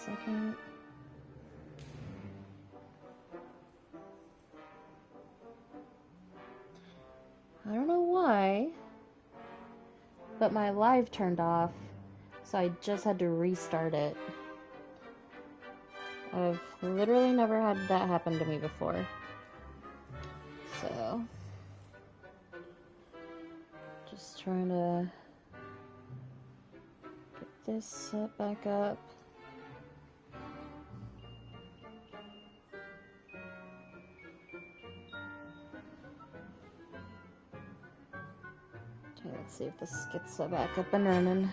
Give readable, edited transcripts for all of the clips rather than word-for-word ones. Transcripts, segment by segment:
second. I don't know why, but my live turned off, so I just had to restart it. I've literally never had that happen to me before. So, just trying to get this set back up. Okay, let's see if this gets set back up and running.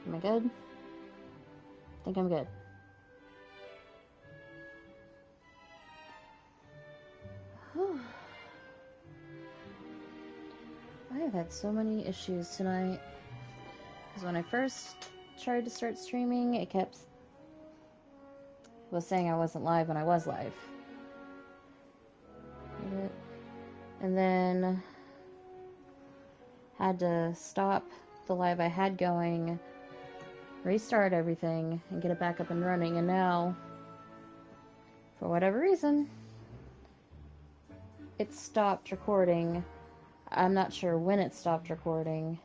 Am I good? I think I'm good. I have had so many issues tonight. Because when I first tried to start streaming, it was saying I wasn't live when I was live. And then had to stop the live I had going, restart everything, and get it back up and running. And now, for whatever reason, it stopped recording. I'm not sure when it stopped recording.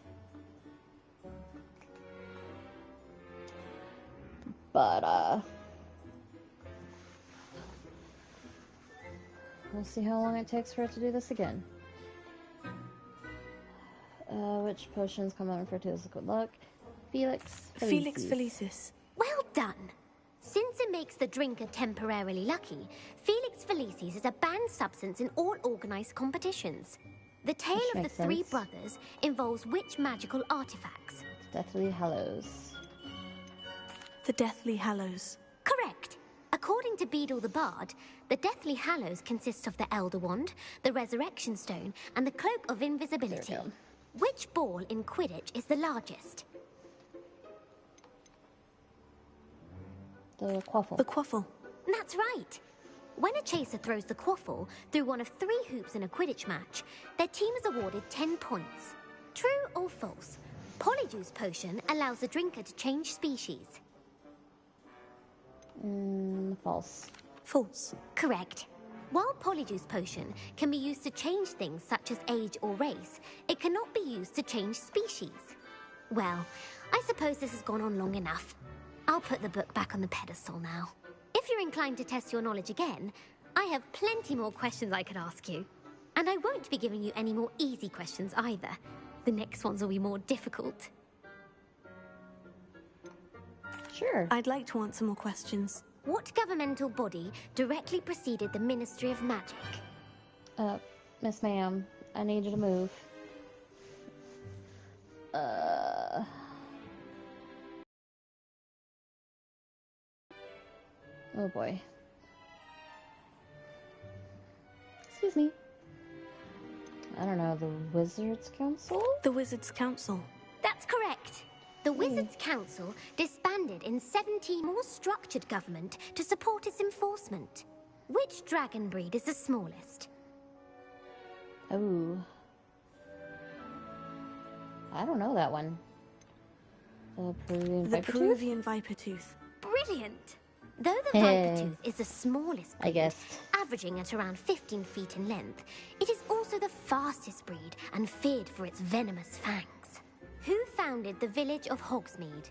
But, we'll see how long it takes for it to do this again. Which potions come on for Tales of Good Luck? Felix Felicis. Felix Felicis. Well done. Since it makes the drinker temporarily lucky, Felix Felicis is a banned substance in all organized competitions. The tale of the three brothers involves which magical artifacts? Deathly Hallows. The Deathly Hallows. Correct. According to Beadle the Bard, the Deathly Hallows consists of the Elder Wand, the Resurrection Stone, and the Cloak of Invisibility. Which ball in Quidditch is the largest? The quaffle. The quaffle. That's right. When a chaser throws the quaffle through one of 3 hoops in a Quidditch match, their team is awarded 10 points. True or false? Polyjuice Potion allows the drinker to change species. False. False. Correct. While Polyjuice Potion can be used to change things such as age or race, it cannot be used to change species. Well, I suppose this has gone on long enough. I'll put the book back on the pedestal now. If you're inclined to test your knowledge again, I have plenty more questions I could ask you. And I won't be giving you any more easy questions either. The next ones will be more difficult. Sure. I'd like to answer more questions. What governmental body directly preceded the Ministry of Magic? Miss Ma'am, I need you to move. Oh boy. Excuse me. I don't know, the Wizards Council? The Wizards Council. That's correct. The Wizards Council disbanded in 17 more structured government to support its enforcement. Which dragon breed is the smallest? Oh. I don't know that one. The Peruvian The Viper Peruvian Viper Tooth. Brilliant! Though the Viper Tooth is the smallest breed, I guessed. averaging at around 15 feet in length, it is also the fastest breed and feared for its venomous fangs. Who founded the village of Hogsmeade?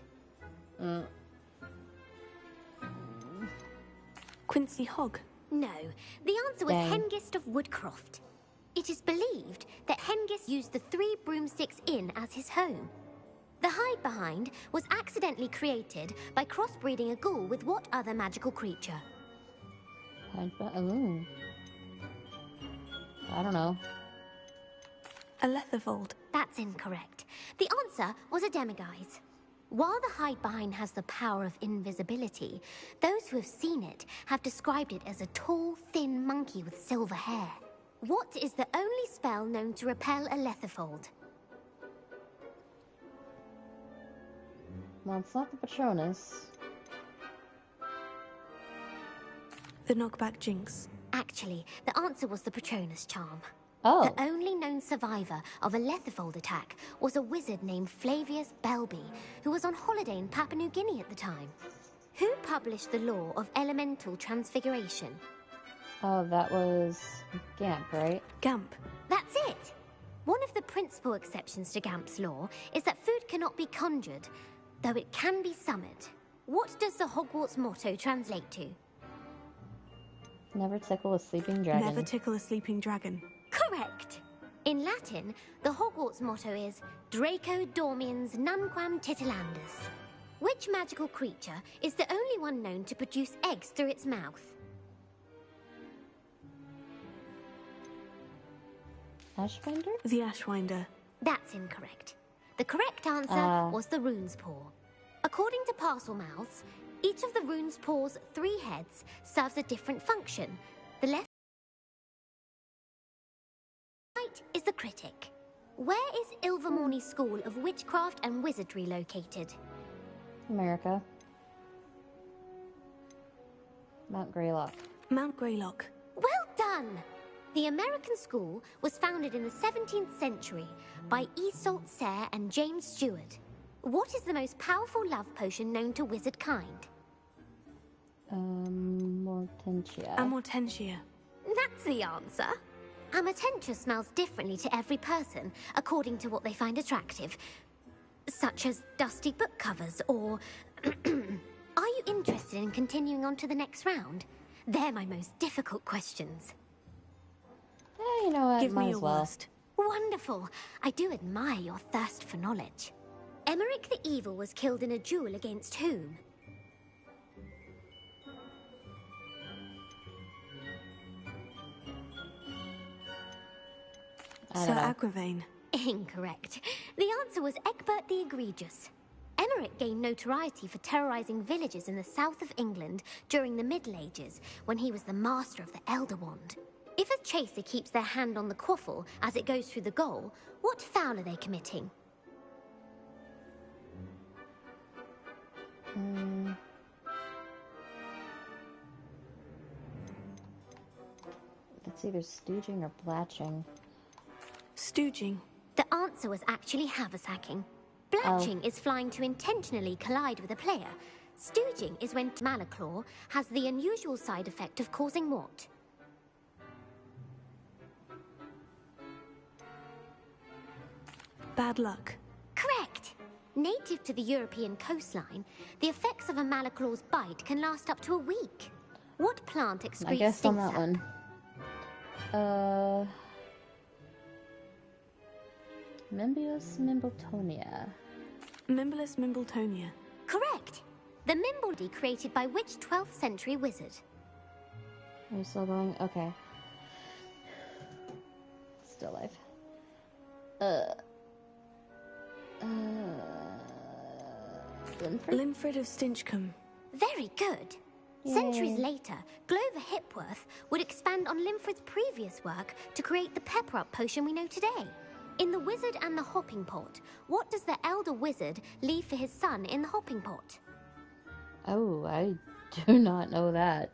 Quincy Hogg. No, the answer was Dang. Hengist of Woodcroft. It is believed that Hengist used the 3 Broomsticks Inn as his home. The hide-behind was accidentally created by crossbreeding a ghoul with what other magical creature? Ooh. I don't know. A Lethervold. That's incorrect. The answer was a demiguise. While the hide-behind has the power of invisibility, those who have seen it have described it as a tall, thin monkey with silver hair. What is the only spell known to repel a Letherfold? Well, it's not the Patronus. The Knockback Jinx. Actually, the answer was the Patronus charm. Oh. The only known survivor of a Lethifold attack was a wizard named Flavius Belby, who was on holiday in Papua New Guinea at the time. Who published the law of elemental transfiguration? Oh, that was Gamp, right? Gamp. That's it! One of the principal exceptions to Gamp's law is that food cannot be conjured, though it can be summoned. What does the Hogwarts motto translate to? Never tickle a sleeping dragon. Never tickle a sleeping dragon. Correct! In Latin, the Hogwarts motto is Draco Dormiens Nunquam Titilandus. Which magical creature is the only one known to produce eggs through its mouth? Ashwinder? The Ashwinder. That's incorrect. The correct answer was the rune's paw. According to parcel mouths, each of the rune's paw's 3 heads serves a different function. The left right is the critic. Where is Ilvermorny School of Witchcraft and Wizardry located? America. Mount Greylock. Mount Greylock. Well done! The American school was founded in the 17th century by Iseult Sayre and James Stewart. What is the most powerful love potion known to wizard kind? Mortentia. Amortentia. That's the answer. Amortentia smells differently to every person, according to what they find attractive. Such as dusty book covers, or... Are you interested in continuing on to the next round? They're my most difficult questions. You know what? Give Might me as your well. worst. Wonderful. I do admire your thirst for knowledge. Emmerich the Evil was killed in a duel against whom? I Sir don't know. Agravain. Incorrect. The answer was Egbert the Egregious. Emmerich gained notoriety for terrorizing villages in the south of England during the Middle Ages, when he was the master of the Elder Wand. If a chaser keeps their hand on the quaffle as it goes through the goal, what foul are they committing? It's either stooging or blatching. Stooging. The answer was actually haversacking. Blatching is flying to intentionally collide with a player. Stooging is when Malaclaw has the unusual side effect of causing what? Bad luck. Correct! Native to the European coastline, the effects of a Malaclaw's bite can last up to a week. What plant excretes I guessed on that stink sap? one. Mimbius Mimbletonia. Mimblus Mimbletonia. Correct! The Mimbledy created by which 12th century wizard? Are you still going? Okay. Still alive. Linford? Linfred of Stinchcombe. Very good. Yay. Centuries later, Glover Hipworth would expand on Linfred's previous work to create the pepper-up potion we know today. In The Wizard and the Hopping Pot, what does the elder wizard leave for his son in the hopping pot? Oh, I do not know that.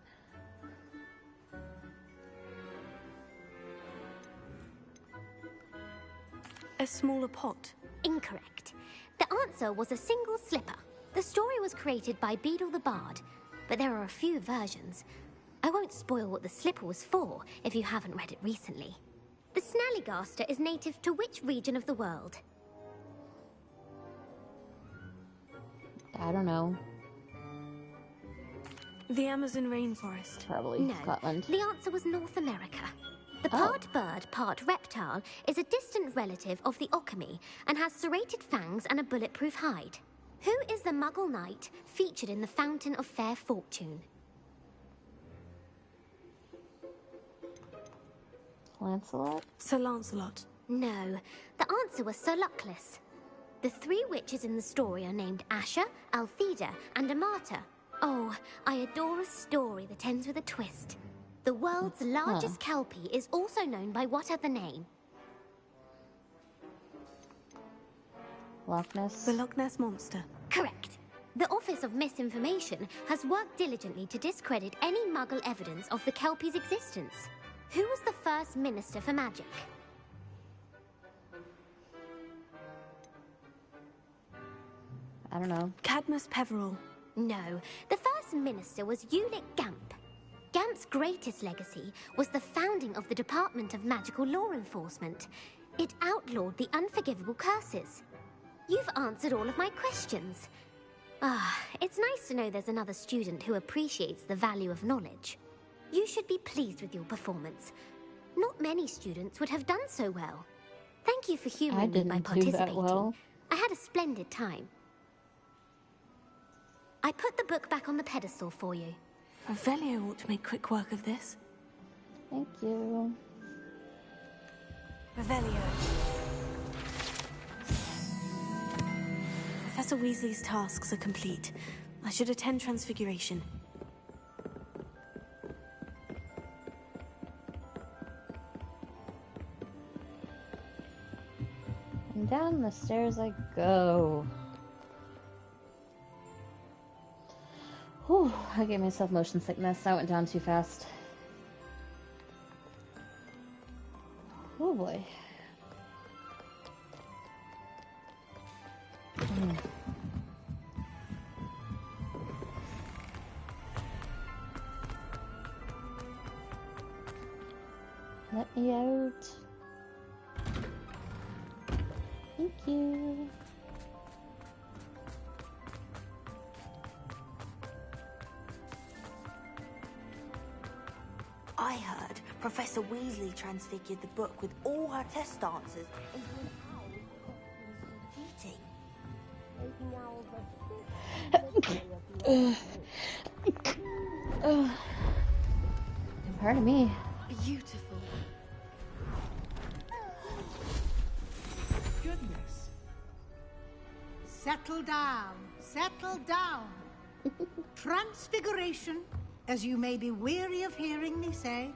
A smaller pot. Incorrect. The answer was a single slipper. The story was created by Beadle the Bard, but there are a few versions. I won't spoil what the slipper was for if you haven't read it recently. The Snallygaster is native to which region of the world? I don't know. The Amazon rainforest. Probably No, Scotland. the answer was North America. The Oh. part bird, part reptile is a distant relative of the Occamy and has serrated fangs and a bulletproof hide. Who is the Muggle knight featured in the Fountain of Fair Fortune? Lancelot? Sir Lancelot. No, the answer was Sir Luckless. The 3 witches in the story are named Asher, Altheda, and Amata. Oh, I adore a story that ends with a twist. The world's largest kelpie is also known by what other name? Loch Ness? The Loch Ness Monster. Correct. The Office of Misinformation has worked diligently to discredit any Muggle evidence of the kelpie's existence. Who was the first Minister for Magic? I don't know. Cadmus Peveril. No, the first minister was Ulick Gamp. Gamp's greatest legacy was the founding of the Department of Magical Law Enforcement. It outlawed the unforgivable curses. You've answered all of my questions. It's nice to know there's another student who appreciates the value of knowledge. You should be pleased with your performance. Not many students would have done so well. Thank you for humoring me by participating. I didn't do that well. I had a splendid time. I put the book back on the pedestal for you. Revelio ought to make quick work of this. Thank you. Revelio. Professor Weasley's tasks are complete. I should attend Transfiguration. And down the stairs I go. Whew, I gave myself motion sickness. I went down too fast. Oh boy. Let me out. Thank you. I heard Professor Weasley transfigured the book with all her test answers into an owl cheating. Pardon me. Beautiful. Goodness. Settle down. Settle down. Transfiguration, as you may be weary of hearing me say,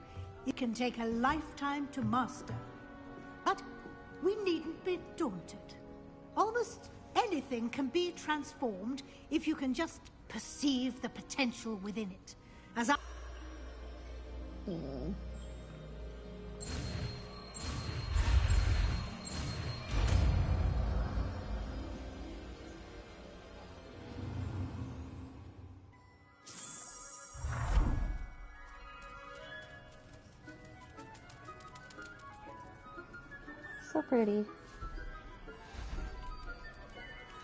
it can take a lifetime to master. But we needn't be daunted. Almost anything can be transformed if you can just perceive the potential within it. As I... So pretty.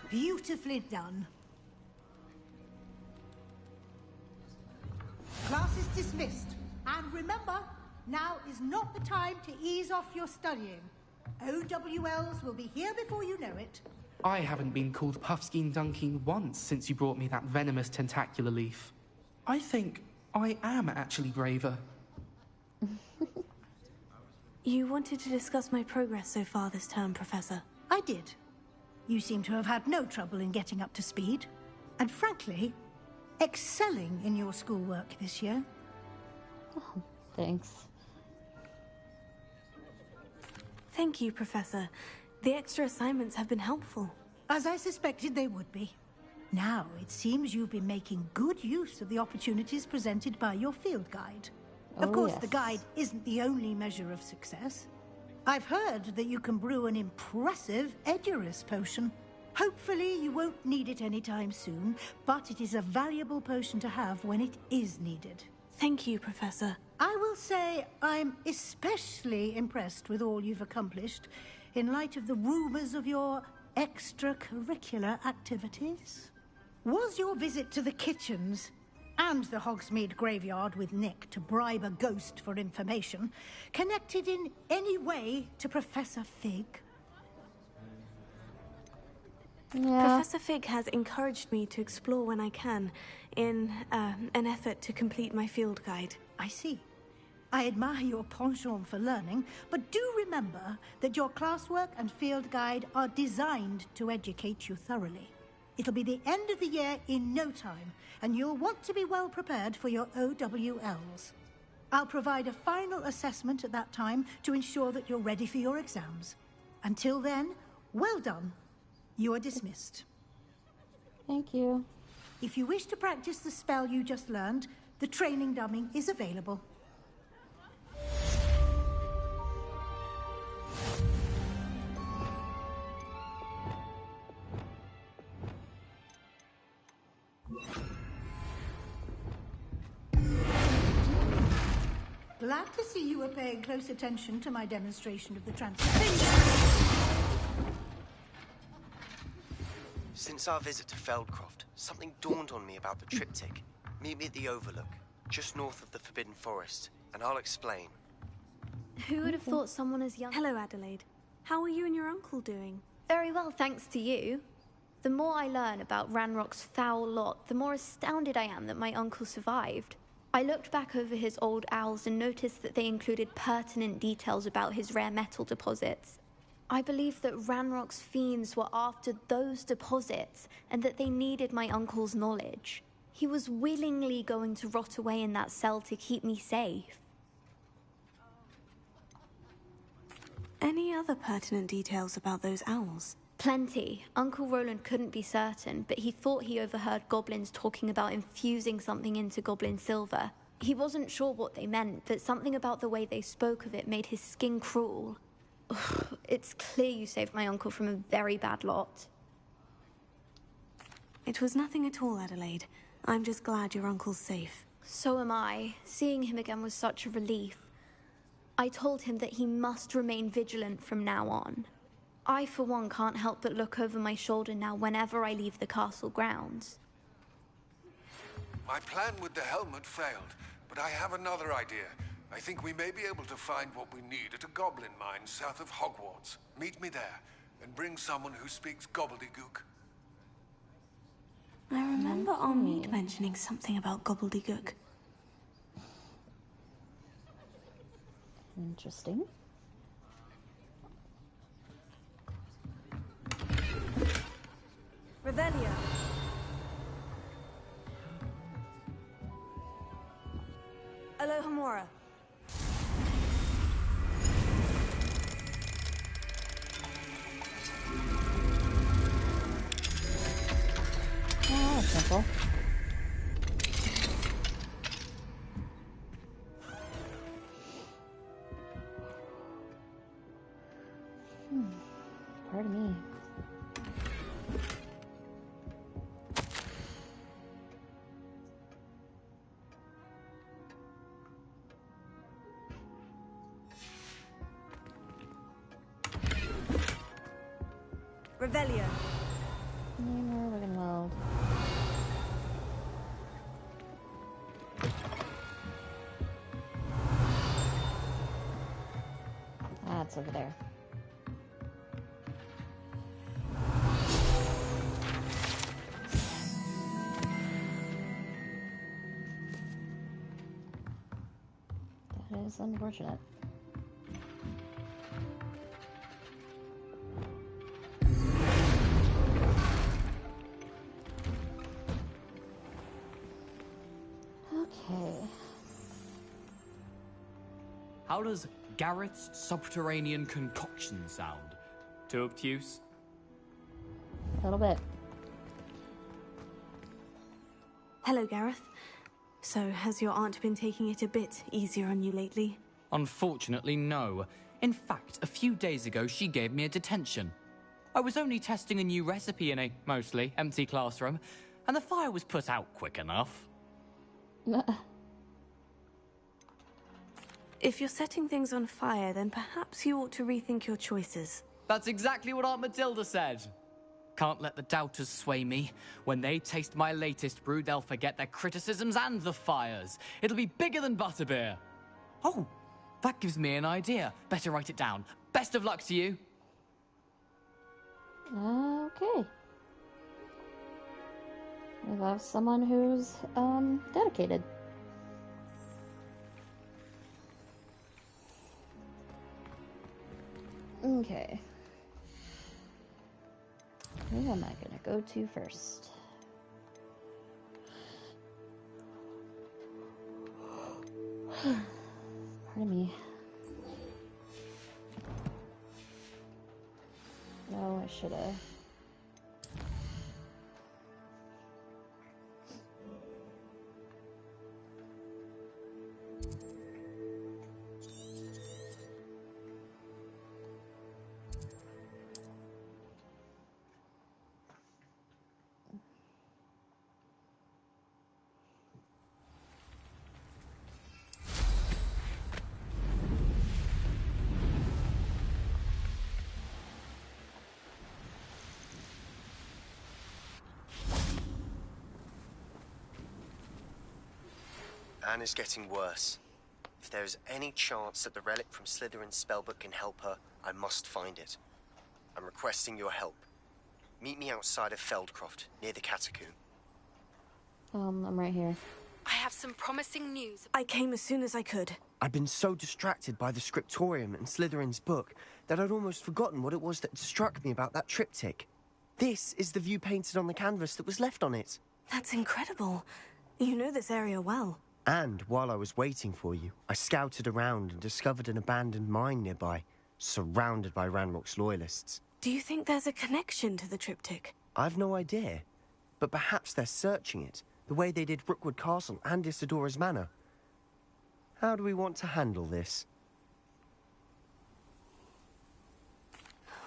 Beautifully done. Class is dismissed. And remember, now is not the time to ease off your studying. OWLs will be here before you know it. I haven't been called Puffskein Dunking once since you brought me that venomous tentacular leaf. I think I am actually braver. You wanted to discuss my progress so far this term, Professor. I did. You seem to have had no trouble in getting up to speed. And frankly, excelling in your schoolwork this year. Oh, thanks. Thank you, Professor. The extra assignments have been helpful. As I suspected they would be. Now, it seems you've been making good use of the opportunities presented by your field guide. Of course, yes. the guide isn't the only measure of success. I've heard that you can brew an impressive Edurus potion. Hopefully, you won't need it anytime soon, but it is a valuable potion to have when it is needed. Thank you, Professor. I will say I'm especially impressed with all you've accomplished in light of the rumors of your extracurricular activities. Was your visit to the kitchens and the Hogsmeade graveyard with Nick to bribe a ghost for information connected in any way to Professor Fig? Yeah. Professor Fig has encouraged me to explore when I can in an effort to complete my field guide. I see. I admire your penchant for learning, but do remember that your classwork and field guide are designed to educate you thoroughly. It'll be the end of the year in no time, and you'll want to be well prepared for your OWLs. I'll provide a final assessment at that time to ensure that you're ready for your exams. Until then, well done. You are dismissed. Thank you. If you wish to practice the spell you just learned, the training dummy is available. glad to see you were paying close attention to my demonstration of the transfer. Since our visit to Feldcroft, something dawned on me about the triptych. Meet me at the Overlook, just north of the Forbidden Forest, and I'll explain. Who would have thought someone as young... Hello, Adelaide. How are you and your uncle doing? Very well, thanks to you. The more I learn about Ranrock's foul lot, the more astounded I am that my uncle survived. I looked back over his old owls and noticed that they included pertinent details about his rare metal deposits. I believe that Ranrock's fiends were after those deposits and that they needed my uncle's knowledge. He was willingly going to rot away in that cell to keep me safe. Any other pertinent details about those owls? Plenty. Uncle Roland couldn't be certain, but he thought he overheard goblins talking about infusing something into goblin silver. He wasn't sure what they meant, but something about the way they spoke of it made his skin crawl. It's clear you saved my uncle from a very bad lot. It was nothing at all, Adelaide. I'm just glad your uncle's safe. So am I. Seeing him again was such a relief. I told him that he must remain vigilant from now on. I, for one, can't help but look over my shoulder now whenever I leave the castle grounds. My plan with the helmet failed, but I have another idea. I think we may be able to find what we need at a goblin mine south of Hogwarts. Meet me there, and bring someone who speaks gobbledygook. I remember Armid mentioning something about gobbledygook. Interesting. Revelio. Alohomora. Oh, that's simple. Pardon me. Revelio. Newer Wigan Weld. That's over there. That is unfortunate. Okay. How does Garrett's subterranean concoction sound? Too obtuse? A little bit. Hello, Gareth. So, has your aunt been taking it a bit easier on you lately? Unfortunately, no. In fact, a few days ago, she gave me a detention. I was only testing a new recipe in a mostly empty classroom, and the fire was put out quick enough. If you're setting things on fire, then perhaps you ought to rethink your choices. That's exactly what Aunt Matilda said. Can't let the doubters sway me. When they taste my latest brew, they'll forget their criticisms and the fires. It'll be bigger than butterbeer. Oh, that gives me an idea. Better write it down. Best of luck to you. Okay. We love someone who's, dedicated. Okay. Who am I gonna go to first? Pardon me. No, I should have. Anna's getting worse. If there is any chance that the relic from Slytherin's spellbook can help her, I must find it. I'm requesting your help. Meet me outside of Feldcroft, near the catacomb. I'm right here. I have some promising news. I came as soon as I could. I'd been so distracted by the scriptorium and Slytherin's book that I'd almost forgotten what it was that struck me about that triptych. This is the view painted on the canvas that was left on it. That's incredible. You know this area well. And while I was waiting for you, I scouted around and discovered an abandoned mine nearby, surrounded by Ranrock's loyalists. Do you think there's a connection to the triptych? I've no idea, but perhaps they're searching it, the way they did Rookwood Castle and Isidora's Manor. How do we want to handle this?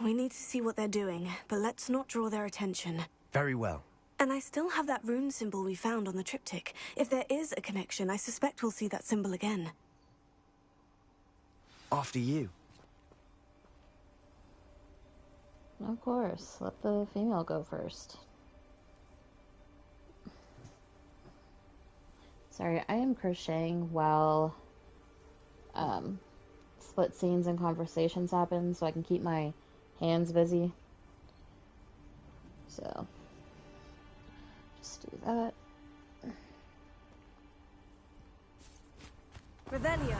We need to see what they're doing, but let's not draw their attention. Very well. And I still have that rune symbol we found on the triptych. If there is a connection, I suspect we'll see that symbol again. After you. Of course. Let the female go first. Sorry, I am crocheting while split scenes and conversations happen, so I can keep my hands busy. So, just do that. Revelio.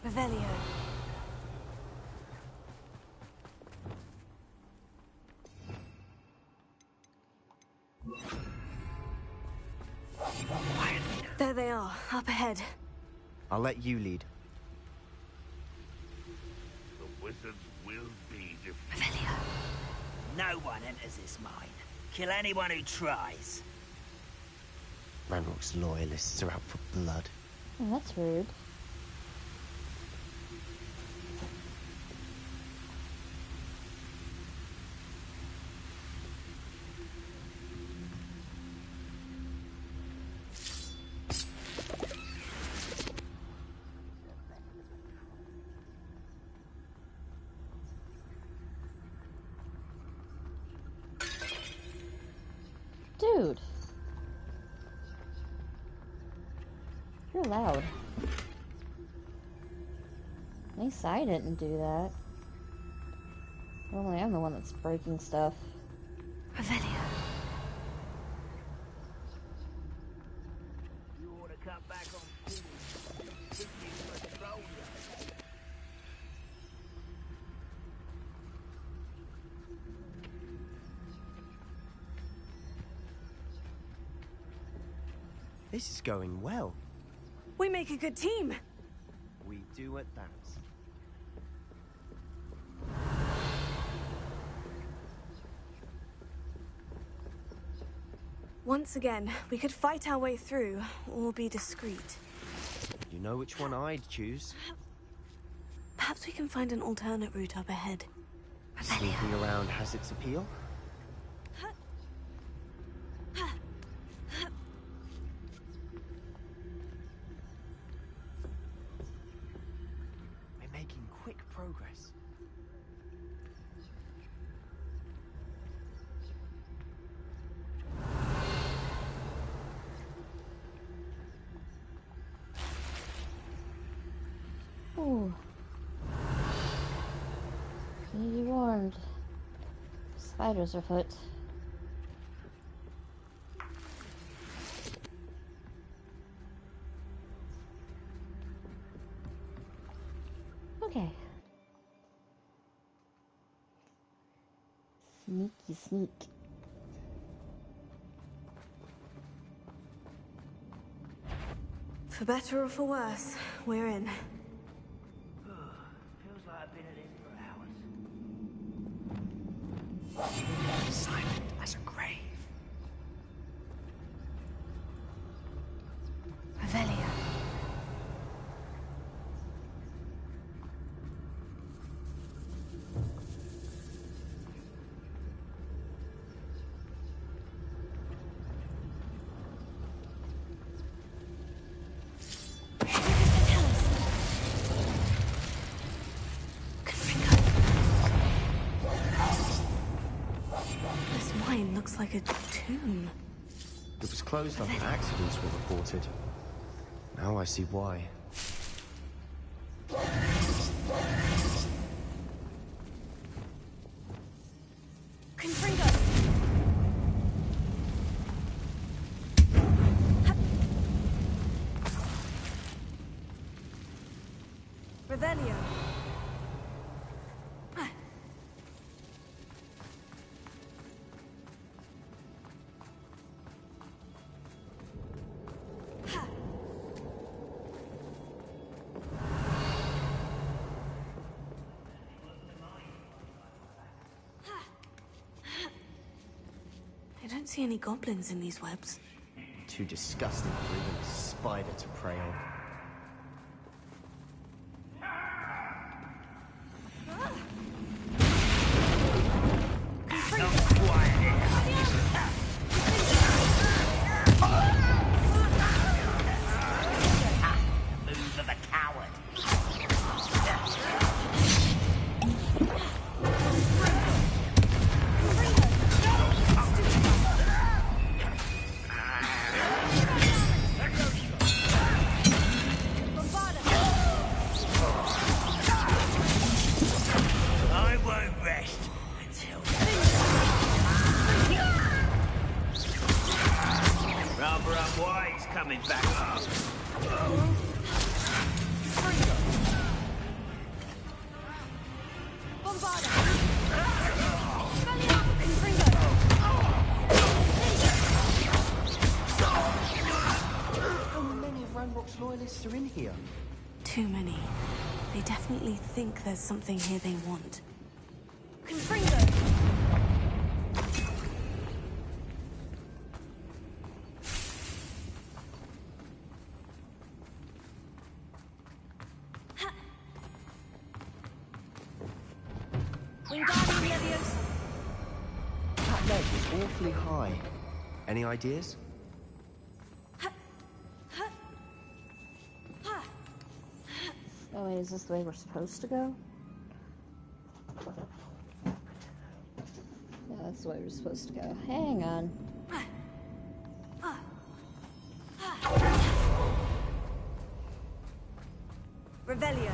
Revelio. There they are, up ahead. I'll let you lead. The wizards will be defeated. Revelio. No one enters this mine. Kill anyone who tries. Ranrock's loyalists are out for blood. Oh, that's rude. Dude. You're loud. At least I didn't do that. Normally I'm the one that's breaking stuff. Revelio. You ought to cut back on food. This is for troll. This is going well. We make a good team. We do at that. Once again, we could fight our way through, or be discreet. You know which one I'd choose. Perhaps we can find an alternate route up ahead. Sneaking around has its appeal. We're making quick progress. Ooh. Be warned. Spiders afoot. Okay. Sneaky sneak. For better or for worse, we're in. Feels like I've been at it for hours. Silent as a grave. Revelio. looks like a tomb. It was closed after accidents were reported. Now I see why. Confringo! Revelio. I don't see any goblins in these webs. Too disgusting for even a spider to prey on. Move of a coward. I won't rest until rather unwise coming back up. How many of Ranrock's loyalists are in here? Too many. They definitely think there's something here they want. That ledge is awfully high. Any ideas? Oh wait, is this the way we're supposed to go? Yeah, that's the way we're supposed to go. Hang on. Revelio.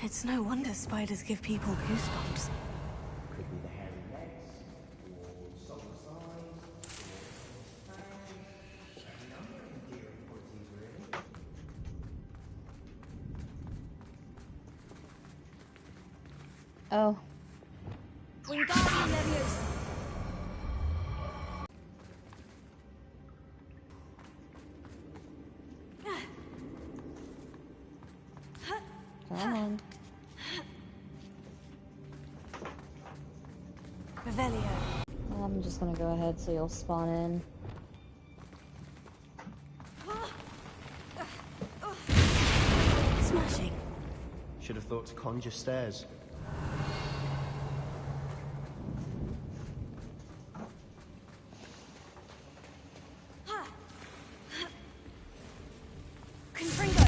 It's no wonder spiders give people goosebumps. Could be the hairy legs, or soul size, or any number of endearing qualities, really. Oh. Wingardium Leviosa. Come on. Revelio. I'm just gonna go ahead so you'll spawn in. Smashing. Should have thought to conjure stairs. Confringo.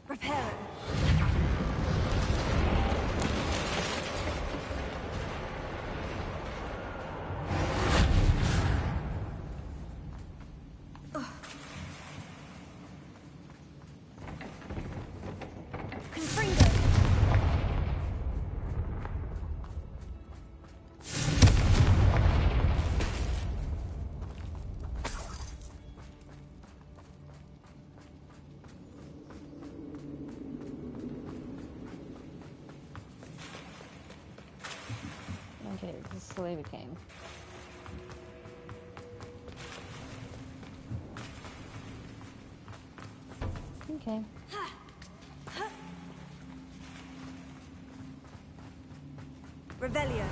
Repair it. Confringo. Okay, this is the way we came. Okay. Revelio.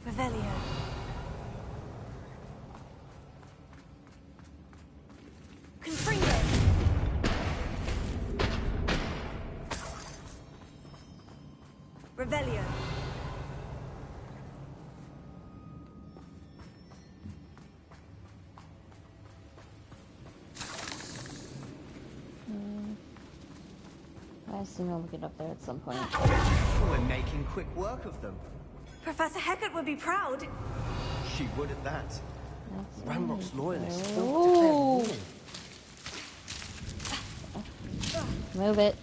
Revelio. Confringo. Revelio. I assume I'll get up there at some point. Well, we're making quick work of them. Professor Hecat would be proud. She would at that. Ranrock's loyalists fought Ooh. to declare war. Move it.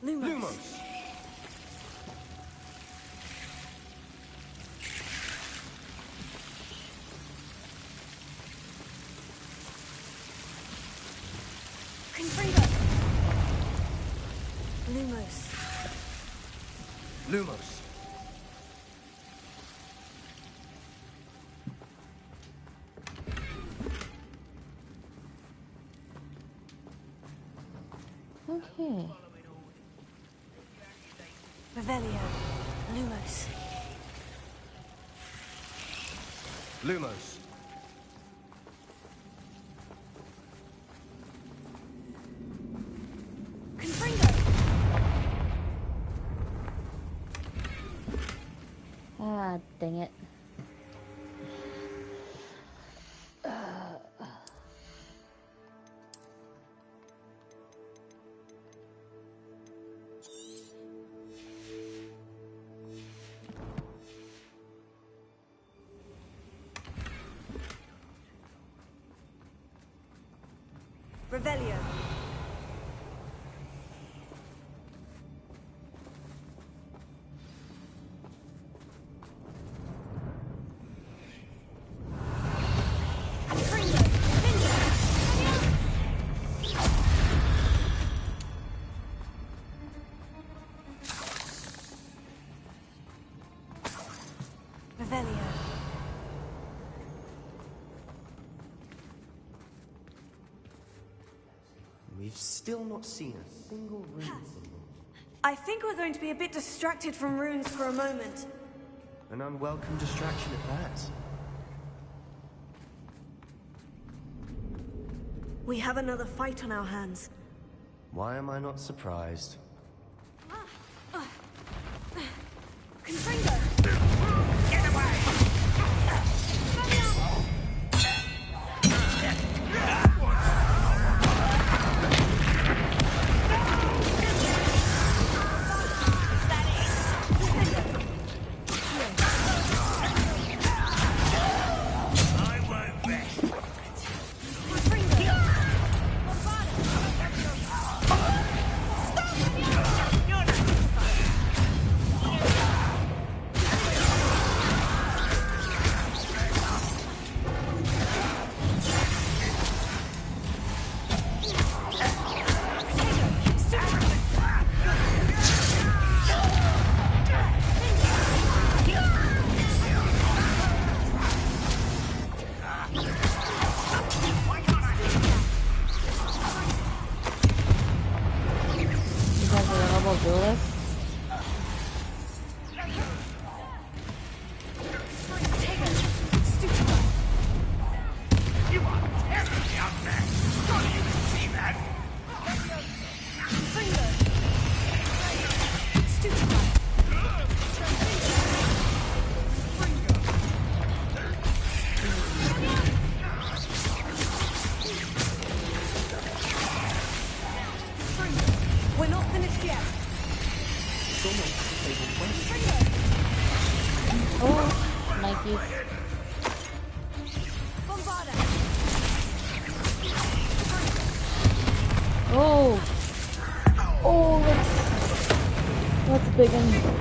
Lumos. Confringo. Lumos. Lumos. Okay. Revelio. Lumos. Lumos. Confringo. Ah, dang it. Revelio. Revelio. We've still not seen a single rune symbol. I think we're going to be a bit distracted from runes for a moment. An unwelcome distraction at that. We have another fight on our hands. Why am I not surprised? Confringo! Get away! Stop! cookies. Oh! Oh, that's a big one.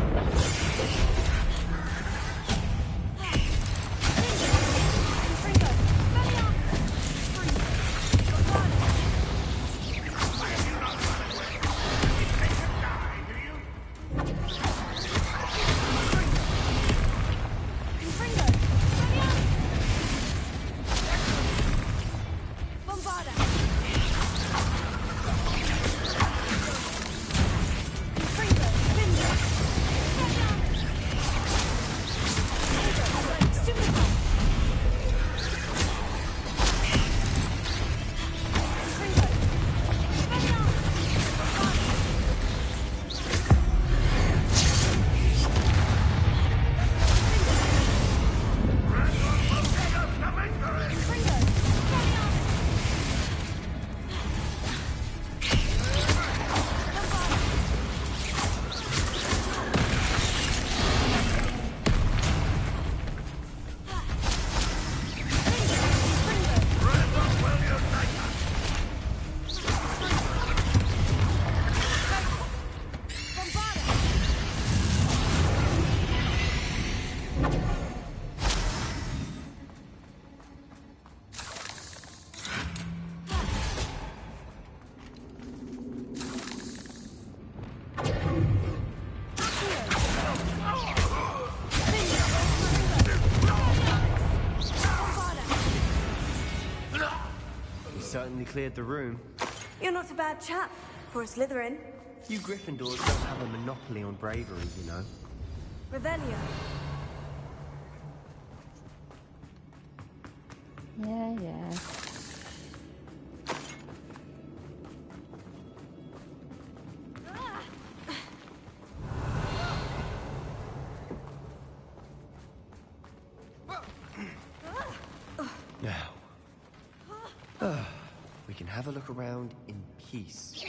Certainly cleared the room. You're not a bad chap for a Slytherin. You Gryffindors don't have a monopoly on bravery, you know. Revelio. Yeah. Now, we can have a look around in peace.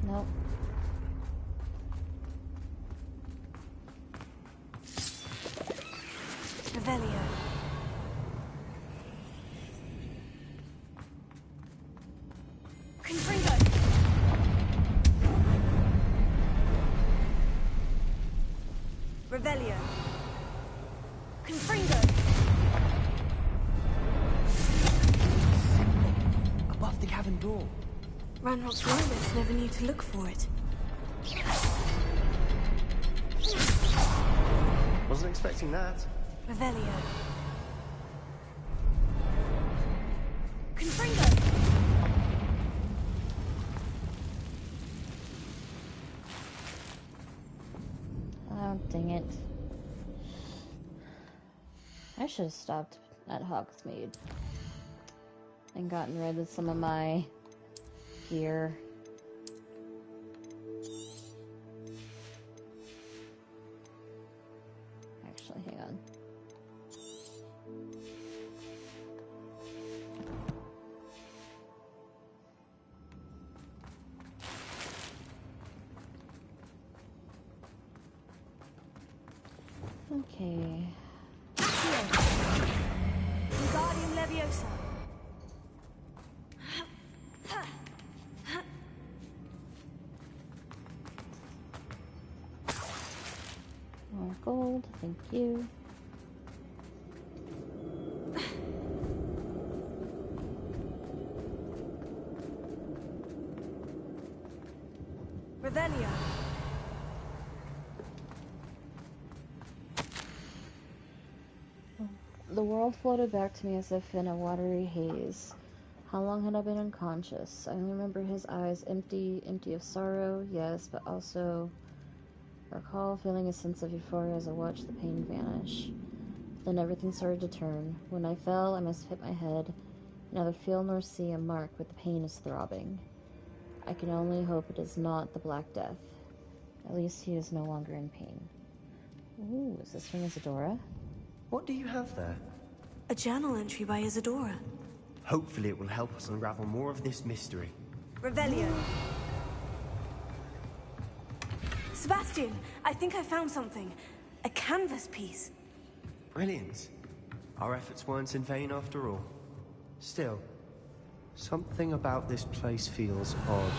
Nope. Revelio. Confringo. Revelio. Confringo. Above the cabin door. Ranrock's loyalists never knew to look for it. Wasn't expecting that. Revelio. Confringo. Oh, dang it. I should have stopped at Hogsmeade and gotten rid of some of my gear. Actually, hang on. Okay. Wingardium Leviosa. More gold, thank you. Revelio. The world floated back to me as if in a watery haze. How long had I been unconscious? I only remember his eyes empty of sorrow, yes, but also recall feeling a sense of euphoria as I watched the pain vanish. Then everything started to turn. When I fell, I must have hit my head. Neither feel nor see a mark, but the pain is throbbing. I can only hope it is not the Black Death. At least he is no longer in pain. Ooh, is this from Isadora? What do you have there? A journal entry by Isadora. Hopefully it will help us unravel more of this mystery. Revelio. Sebastian, I think I found something. A canvas piece. Brilliant. Our efforts weren't in vain after all. Still, something about this place feels odd.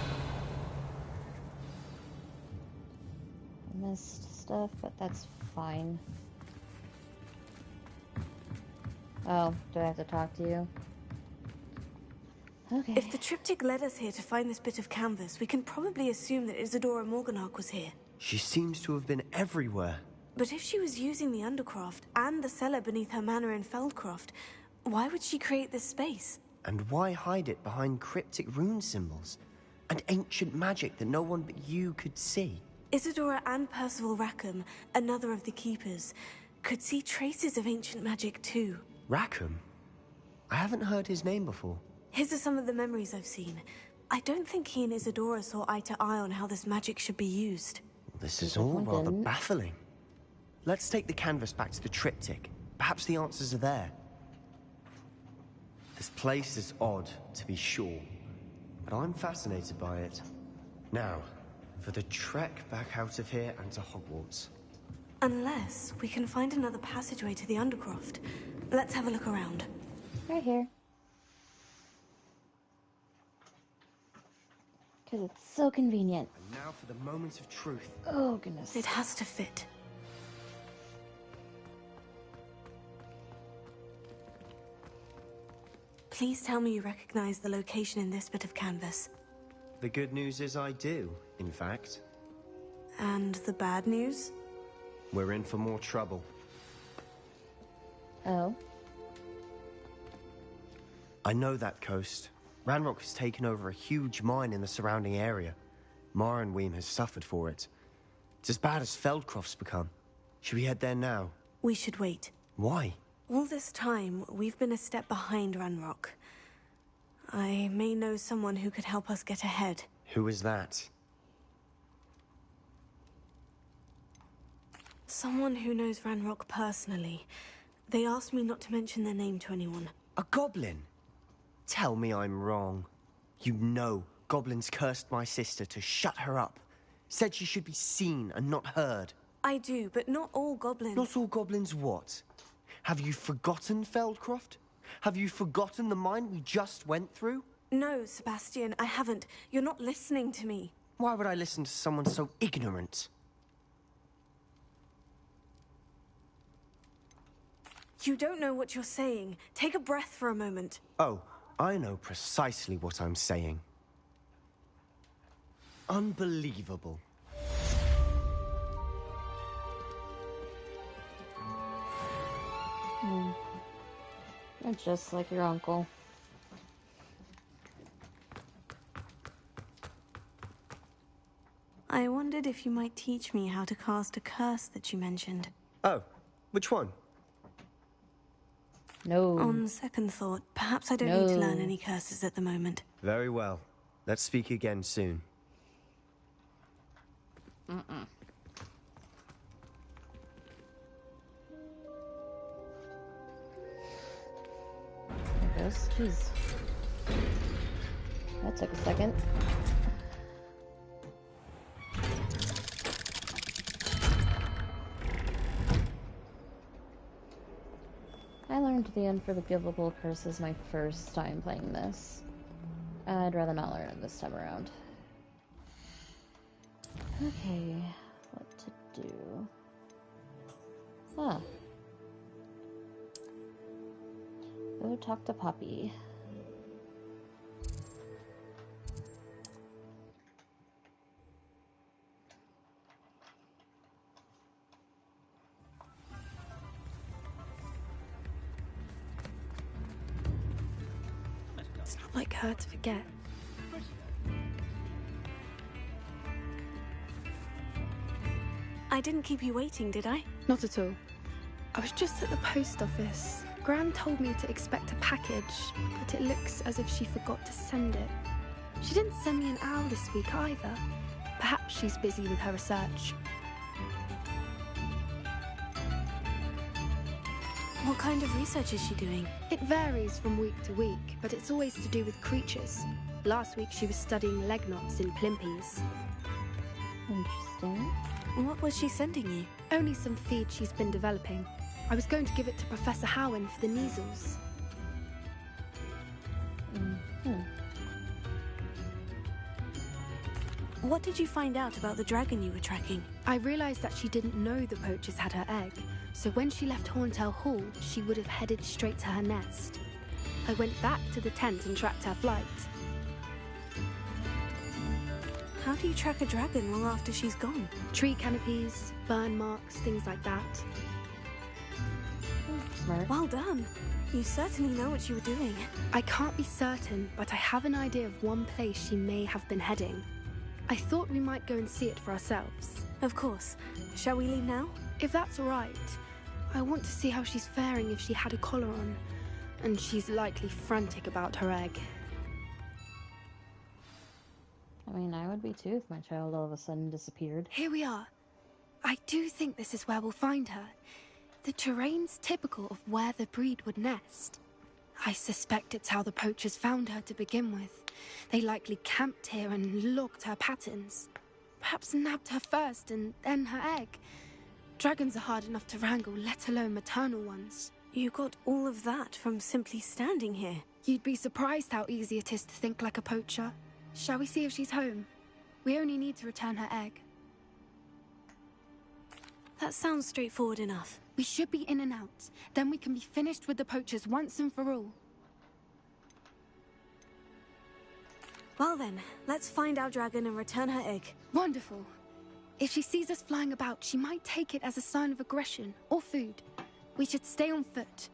I missed stuff, but that's fine. Oh, do I have to talk to you? Okay. If the triptych led us here to find this bit of canvas, we can probably assume that Isadora Morganach was here. She seems to have been everywhere. But if she was using the Undercroft and the cellar beneath her manor in Feldcroft, why would she create this space? And why hide it behind cryptic rune symbols? And ancient magic that no one but you could see? Isadora and Percival Rackham, another of the Keepers, could see traces of ancient magic too. Rackham? I haven't heard his name before. His are some of the memories I've seen. I don't think he and Isadora saw eye to eye on how this magic should be used. This is all rather baffling. Let's take the canvas back to the triptych. Perhaps the answers are there. This place is odd, to be sure, but I'm fascinated by it. Now, for the trek back out of here and to Hogwarts. Unless we can find another passageway to the Undercroft. Let's have a look around. Right here. Because it's so convenient. And now for the moment of truth. Oh, goodness. It has to fit. Please tell me you recognize the location in this bit of canvas. The good news is I do, in fact. And the bad news? We're in for more trouble. Oh? I know that coast. Ranrock has taken over a huge mine in the surrounding area. Marrenweem has suffered for it. It's as bad as Feldcroft's become. Should we head there now? We should wait. Why? All this time, we've been a step behind Ranrock. I may know someone who could help us get ahead. Who is that? Someone who knows Ranrock personally. They asked me not to mention their name to anyone. A goblin? Tell me I'm wrong. You know goblins cursed my sister to shut her up. Said she should be seen and not heard. I do, but not all goblins. Not all goblins what? Have you forgotten Feldcroft? Have you forgotten the mine we just went through? No, Sebastian, I haven't. You're not listening to me. Why would I listen to someone so ignorant? You don't know what you're saying. Take a breath for a moment. Oh, I know precisely what I'm saying. Unbelievable. You're just like your uncle. I wondered if you might teach me how to cast a curse that you mentioned. Oh, which one? No. On second thought, perhaps I don't need to learn any curses at the moment. Very well. Let's speak again soon. I guess. Jeez. That took a second. I learned the unforgivable curses my first time playing this. I'd rather not learn it this time around. Okay, what to do? Ah. Go talk to Poppy. It's not like her to forget. I didn't keep you waiting, did I? Not at all. I was just at the post office. Gran told me to expect a package, but it looks as if she forgot to send it. She didn't send me an owl this week either. Perhaps she's busy with her research. What kind of research is she doing? It varies from week to week, but it's always to do with creatures. Last week she was studying leg knots in plimpies. Interesting. What was she sending you? Only some feed she's been developing. I was going to give it to Professor Howen for the measles. What did you find out about the dragon you were tracking? I realized that she didn't know the poachers had her egg, so when she left Horntail Hall, she would have headed straight to her nest. I went back to the tent and tracked her flight. How do you track a dragon long after she's gone? Tree canopies, burn marks, things like that. Smart. Well done. You certainly know what you were doing. I can't be certain, but I have an idea of one place she may have been heading. I thought we might go and see it for ourselves. Of course. Shall we leave now? If that's all right. I want to see how she's faring if she had a collar on. And she's likely frantic about her egg. I mean, I would be too if my child all of a sudden disappeared. Here we are. I do think this is where we'll find her. The terrain's typical of where the breed would nest. I suspect it's how the poachers found her to begin with. They likely camped here and logged her patterns. Perhaps nabbed her first and then her egg. Dragons are hard enough to wrangle, let alone maternal ones. You got all of that from simply standing here. You'd be surprised how easy it is to think like a poacher. Shall we see if she's home? We only need to return her egg. That sounds straightforward enough. We should be in and out. Then we can be finished with the poachers once and for all. Well then, let's find our dragon and return her egg. Wonderful. If she sees us flying about, she might take it as a sign of aggression or food. We should stay on foot.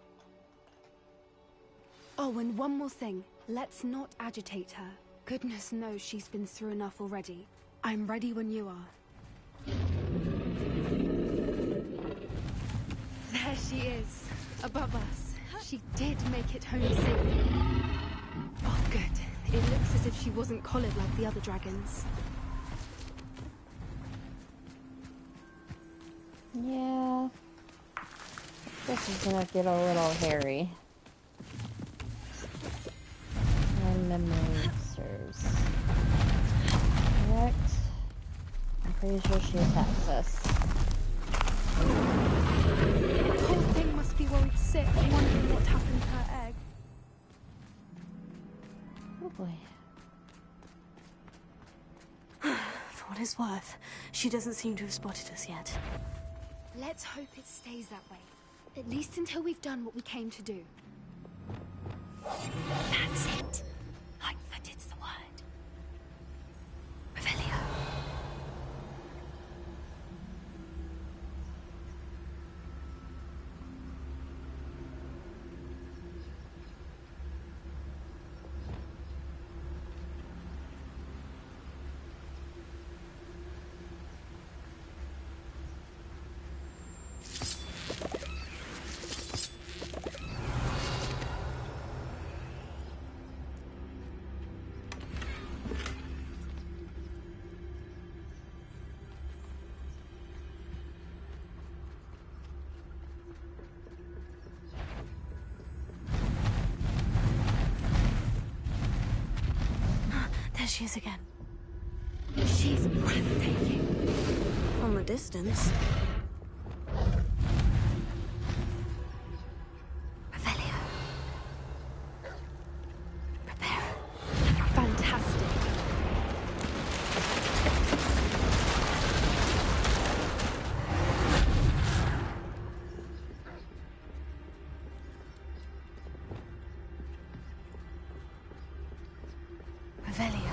Oh, and one more thing. Let's not agitate her. Goodness knows she's been through enough already. I'm ready when you are. There she is, above us. She did make it home safely. Oh, good. It looks as if she wasn't collared like the other dragons. Yeah. This is gonna get a little hairy. My memory serves. Correct. I'm pretty sure she attacks us. The whole thing must be worried sick, wondering what happened to her egg. Oh boy. For what it's worth, she doesn't seem to have spotted us yet. Let's hope it stays that way. At least until we've done what we came to do. That's it. Lightfooted's the word. Revelio. There she is again. She's breathtaking. From a distance. Revelio. Prepare. Fantastic. Revelio.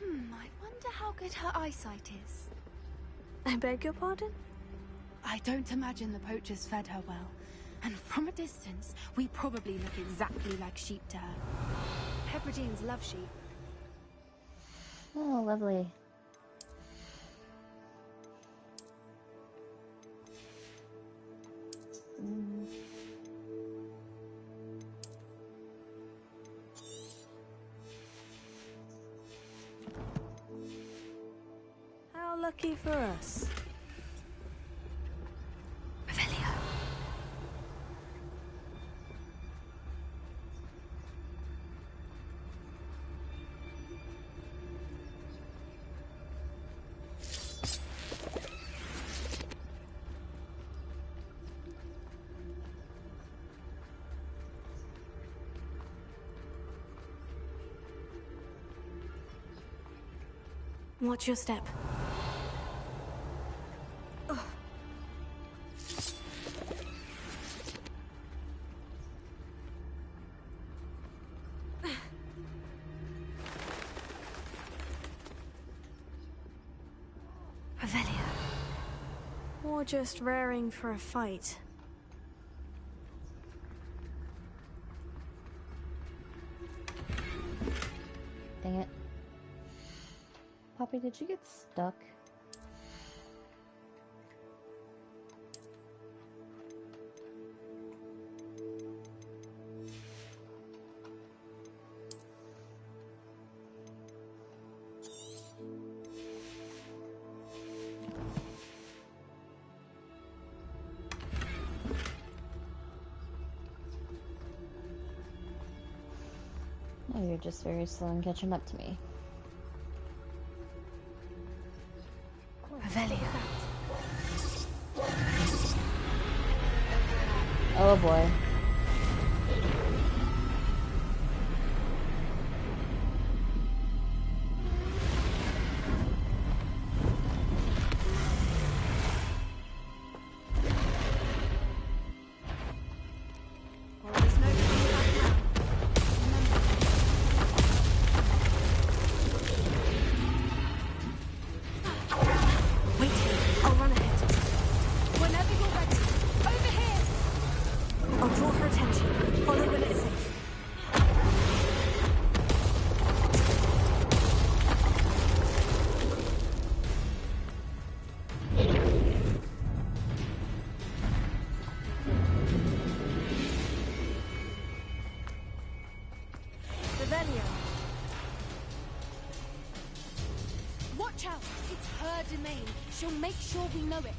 I wonder how good her eyesight is. I beg your pardon? I don't imagine the poachers fed her well. And from a distance, we probably look exactly like sheep to her. Hebrideans love sheep. Oh, lovely. How Lucky for us. Revelio. Watch your step. Revelio. Or just raring for a fight. Dang it. Poppy, did you get stuck? No, you're just very slow in catching up to me. Revelio. Oh boy. Watch out! It's her domain. She'll make sure we know it.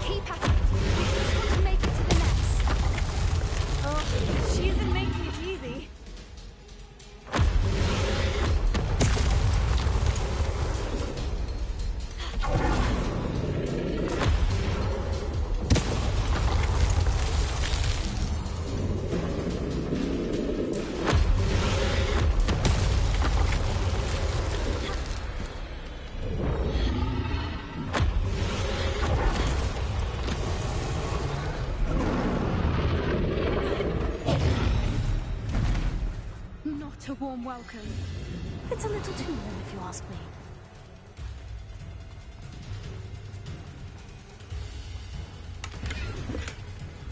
Keep at it. We've just got to make it to the nest. Oh, she isn't making it easy. Not a warm welcome. It's a little too warm, if you ask me.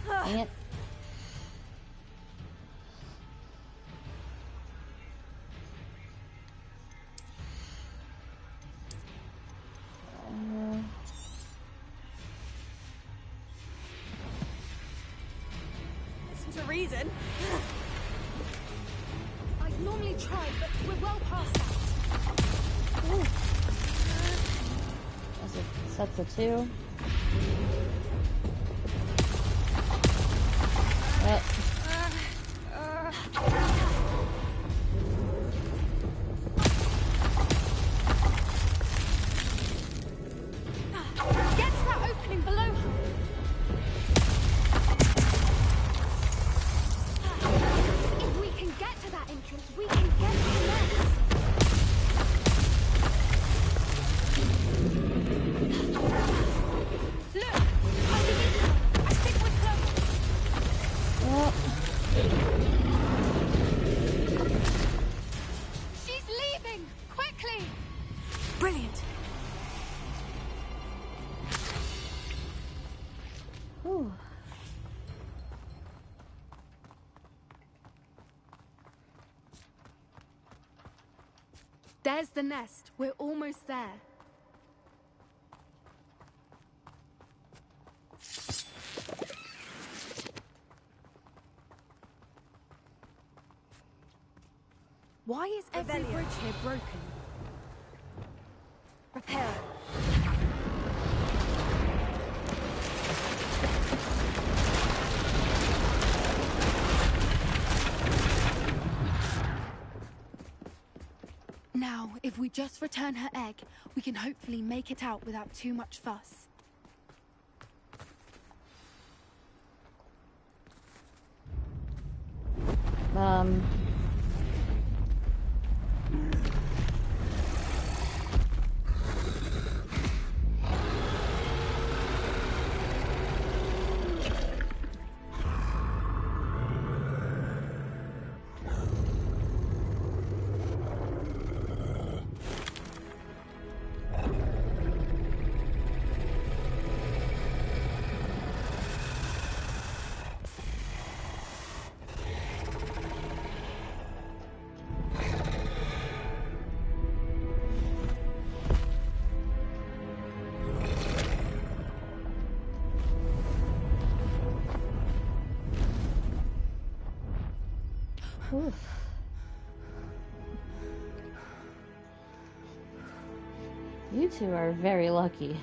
Dang it. Listen to reason. I'd normally try, but we're well past that. Ooh. That's a sets of two. Yep. Get to that opening below her. If we can get to that entrance, we can get to the nest. Look! Underneath her. I think we're close. She's leaving! Quickly! Brilliant. Whew. There's the nest. We're almost there. Why is every Revelio. bridge here broken? Repair. Now, if we just return her egg, we can hopefully make it out without too much fuss. Oof. You two are very lucky.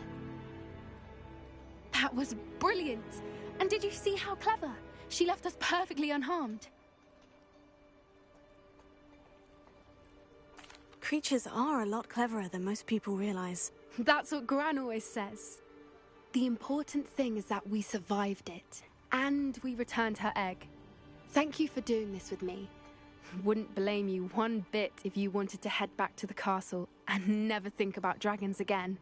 That was brilliant! And did you see how clever? She left us perfectly unharmed. Creatures are a lot cleverer than most people realize. That's what Gran always says. The important thing is that we survived it, and we returned her egg. Thank you for doing this with me. Wouldn't blame you one bit if you wanted to head back to the castle and never think about dragons again.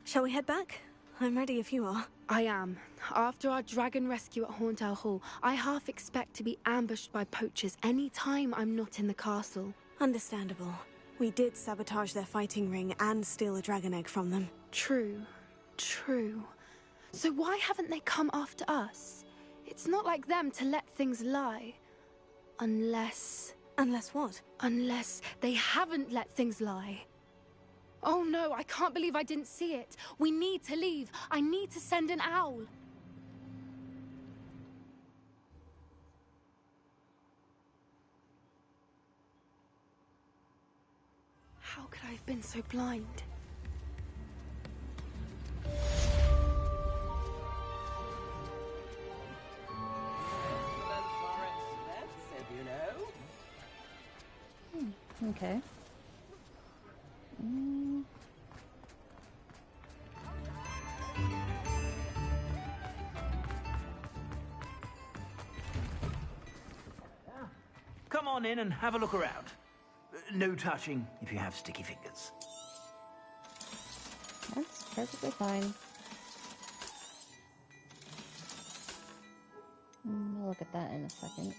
Shall we head back? I'm ready if you are. I am. After our dragon rescue at Hauntow Hall, I half expect to be ambushed by poachers any time I'm not in the castle. Understandable. We did sabotage their fighting ring and steal a dragon egg from them. True. So why haven't they come after us? It's not like them to let things lie. Unless... Unless what? Unless they haven't let things lie. Oh no, I can't believe I didn't see it. We need to leave. I need to send an owl. How could I have been so blind? Okay. Come on in and have a look around. No touching if you have sticky fingers. That's perfectly fine. I'll look at that in a second.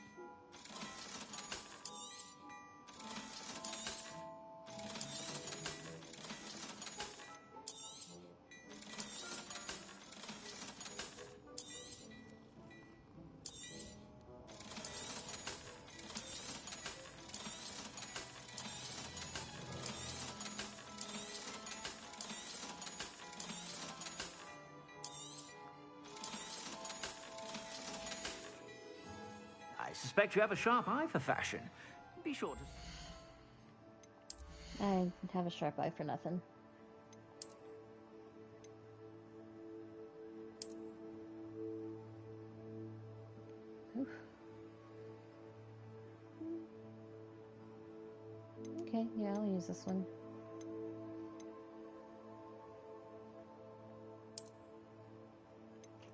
I suspect you have a sharp eye for fashion. Be sure to... I have a sharp eye for nothing. Oof. Okay, yeah, I'll use this one.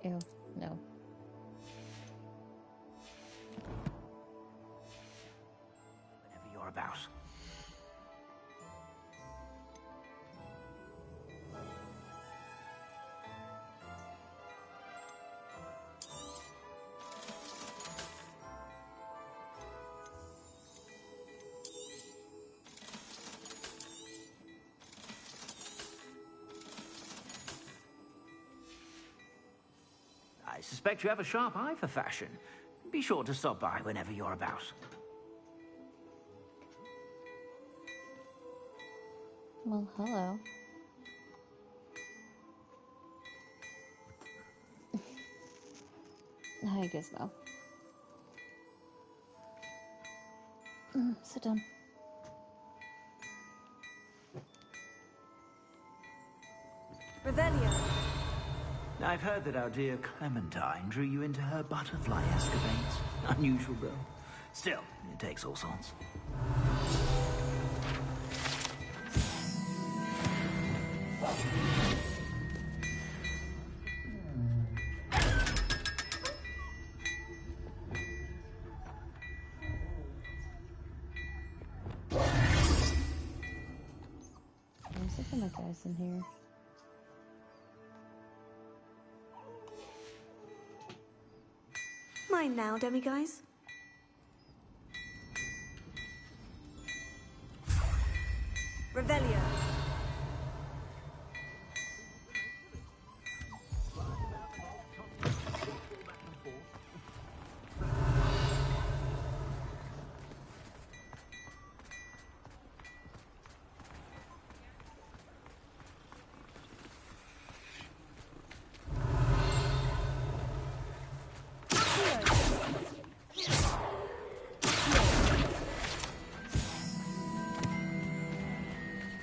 Ew, no. Whenever you're about. I suspect you have a sharp eye for fashion. Be sure to stop by whenever you're about. Well, hello. Hi, Gizmo. Sit down. Revelio. I've heard that our dear Clementine drew you into her butterfly escapades. Unusual, though. Still, it takes all sorts. There's something like guys in here. Mine now, demiguise. Revelio.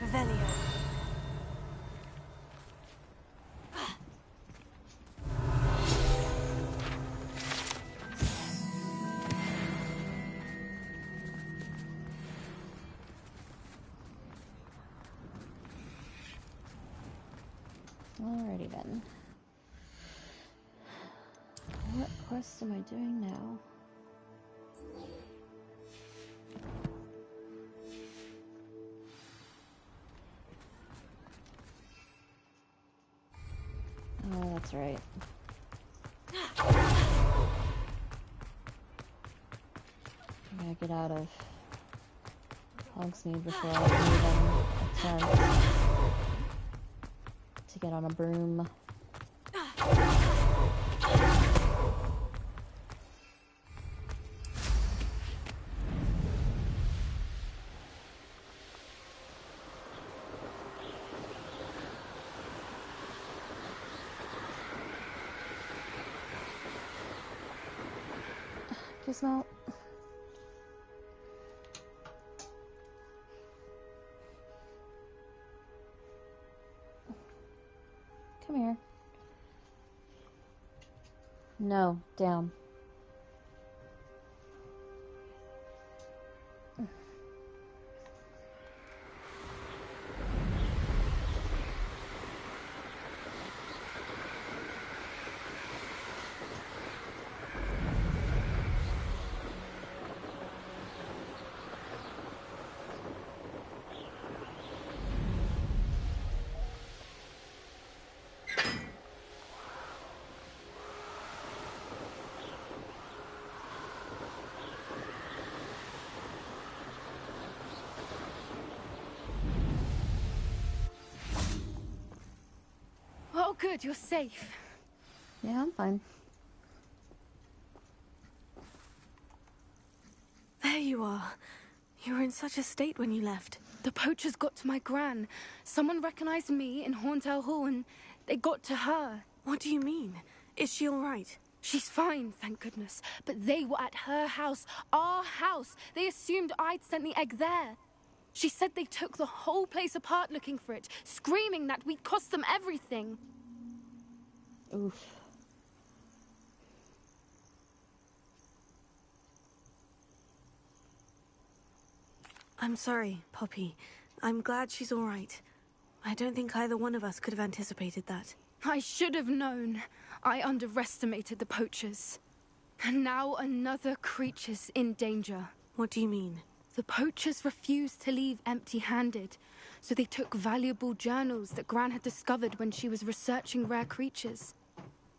Revelio. Alrighty then. What quest am I doing now? Oh, that's right. I gotta get out of Hogsmeade before I can even attempt to get on a broom. Gizmo. Come here. No, down. Oh, good, you're safe. Yeah, I'm fine. There you are. You were in such a state when you left. The poachers got to my gran. Someone recognized me in Horntail Hall and they got to her. What do you mean? Is she all right? She's fine, thank goodness. But they were at her house, our house. They assumed I'd sent the egg there. She said they took the whole place apart looking for it, screaming that we'd cost them everything. Oof. I'm sorry, Poppy. I'm glad she's all right. I don't think either one of us could have anticipated that. I should have known. I underestimated the poachers. And now another creature's in danger. What do you mean? The poachers refused to leave empty-handed, so they took valuable journals that Gran had discovered when she was researching rare creatures.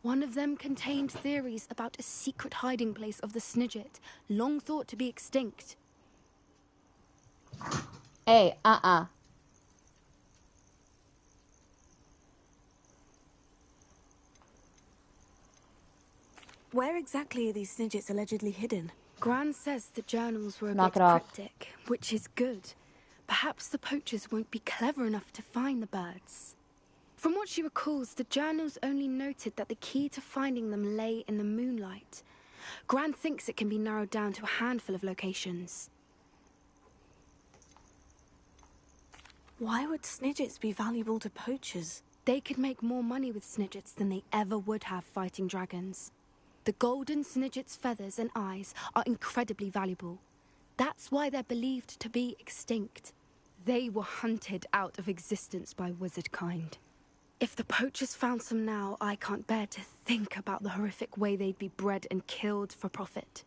One of them contained theories about a secret hiding place of the Snidget, long thought to be extinct. Hey, Where exactly are these Snidgets allegedly hidden? Gran says the journals were a Knock bit it off. cryptic, which is good. Perhaps the poachers won't be clever enough to find the birds. From what she recalls, the journals only noted that the key to finding them lay in the moonlight. Gran thinks it can be narrowed down to a handful of locations. Why would snidgets be valuable to poachers? They could make more money with snidgets than they ever would have fighting dragons. The golden snidget's feathers and eyes are incredibly valuable. That's why they're believed to be extinct. They were hunted out of existence by wizard kind. If the poachers found some now, I can't bear to think about the horrific way they'd be bred and killed for profit.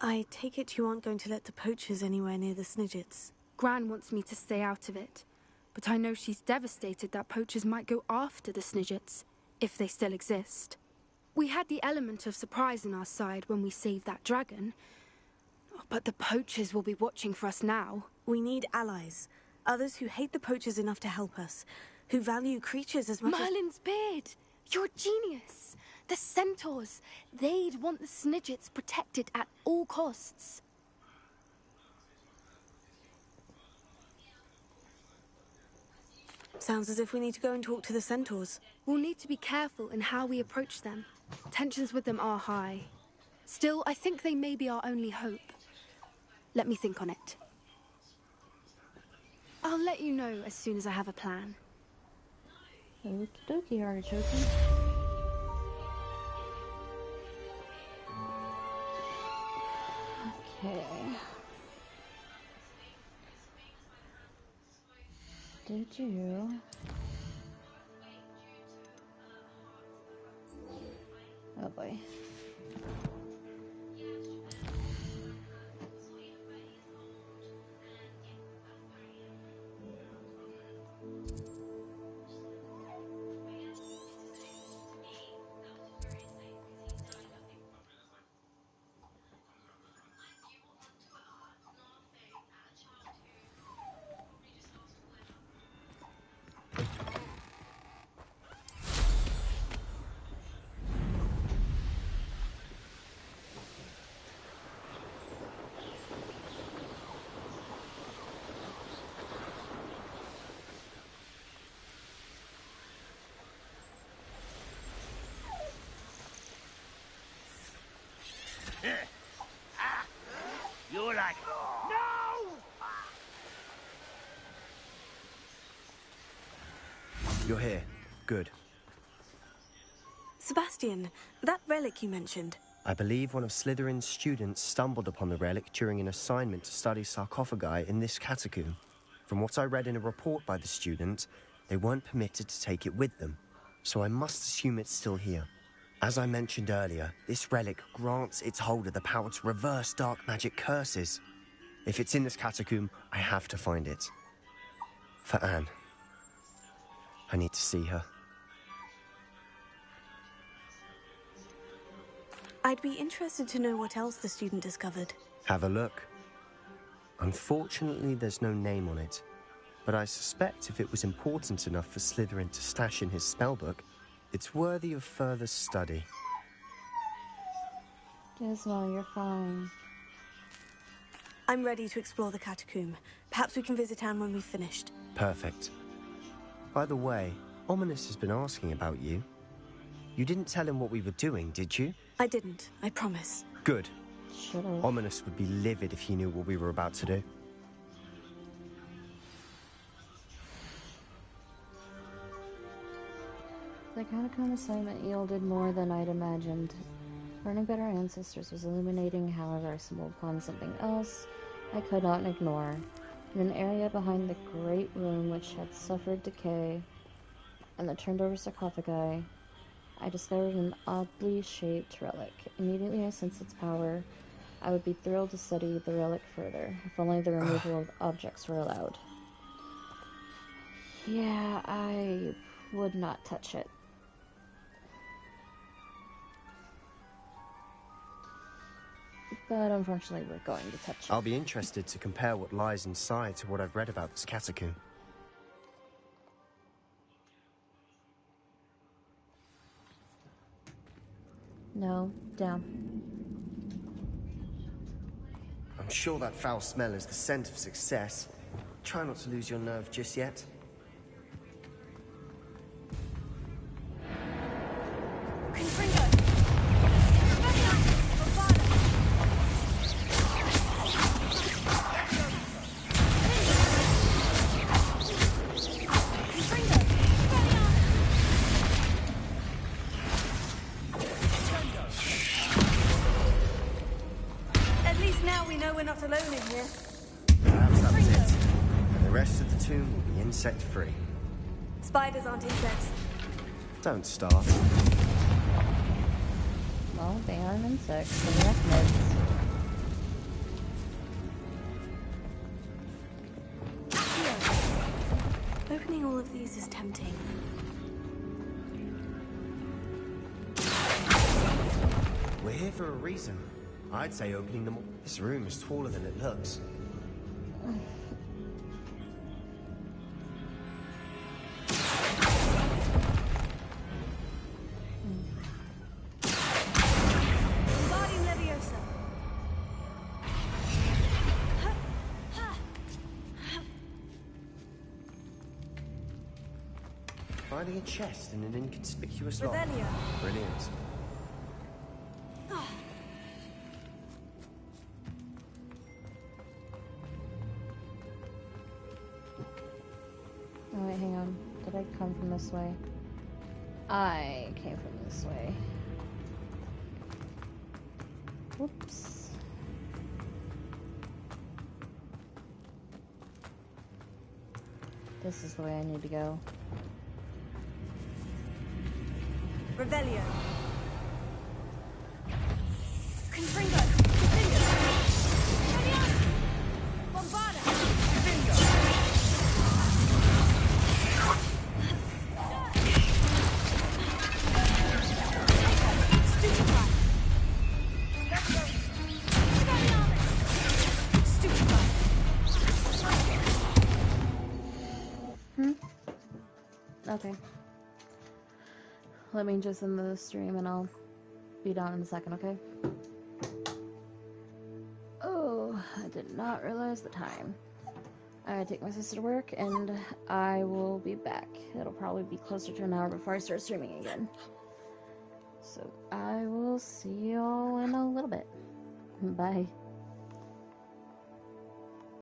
I take it you aren't going to let the poachers anywhere near the snidgets. Gran wants me to stay out of it, but I know she's devastated that poachers might go after the snidgets, if they still exist. We had the element of surprise on our side when we saved that dragon, but the poachers will be watching for us now. We need allies. Others who hate the poachers enough to help us. Who value creatures as much Merlin's beard! You're a genius! The centaurs! They'd want the snidgets protected at all costs. Sounds as if we need to go and talk to the centaurs. We'll need to be careful in how we approach them. Tensions with them are high. Still, I think they may be our only hope. Let me think on it. I'll let you know as soon as I have a plan. Okie dokie, artichoke. Okay. Did you... Oh boy. You're like, no! You're here. Good. Sebastian, that relic you mentioned. I believe one of Slytherin's students stumbled upon the relic during an assignment to study sarcophagi in this catacomb. From what I read in a report by the student, they weren't permitted to take it with them, so I must assume it's still here. As I mentioned earlier, this relic grants its holder the power to reverse dark magic curses. If it's in this catacomb, I have to find it. For Anne. I need to see her. I'd be interested to know what else the student discovered. Have a look. Unfortunately, there's no name on it, but I suspect if it was important enough for Slytherin to stash in his spellbook, it's worthy of further study. Gizmo, you're fine. I'm ready to explore the catacomb. Perhaps we can visit Anne when we've finished. Perfect. By the way, Ominous has been asking about you. You didn't tell him what we were doing, did you? I didn't, I promise. Good. Should've. Ominous would be livid if he knew what we were about to do. The catacomb assignment yielded more than I'd imagined. Learning about our ancestors was illuminating, however, I stumbled upon something else I could not ignore. In an area behind the great room which had suffered decay and the turned over sarcophagi, I discovered an oddly shaped relic. Immediately I sensed its power. I would be thrilled to study the relic further, if only the removal of objects were allowed. Yeah, I would not touch it. But unfortunately, we're going to touch it. I'll be interested to compare what lies inside to what I've read about this catacomb. No, down. I'm sure that foul smell is the scent of success. Try not to lose your nerve just yet. insect-free. Spiders aren't insects. Don't start. Well, they aren't insects. They're arachnids. Opening all of these is tempting. We're here for a reason. I'd say opening them all. This room is taller than it looks. Finding a chest in an inconspicuous lock. Revelio. Brilliant. Oh wait, hang on. Did I come from this way? I came from this way. Whoops. This is the way I need to go. Revelio. Confringo. Bombarda. Okay. Let me just end the stream and I'll be down in a second, okay? Oh, I did not realize the time. I take my sister to work and I will be back. It'll probably be closer to an hour before I start streaming again. So I will see y'all in a little bit. Bye.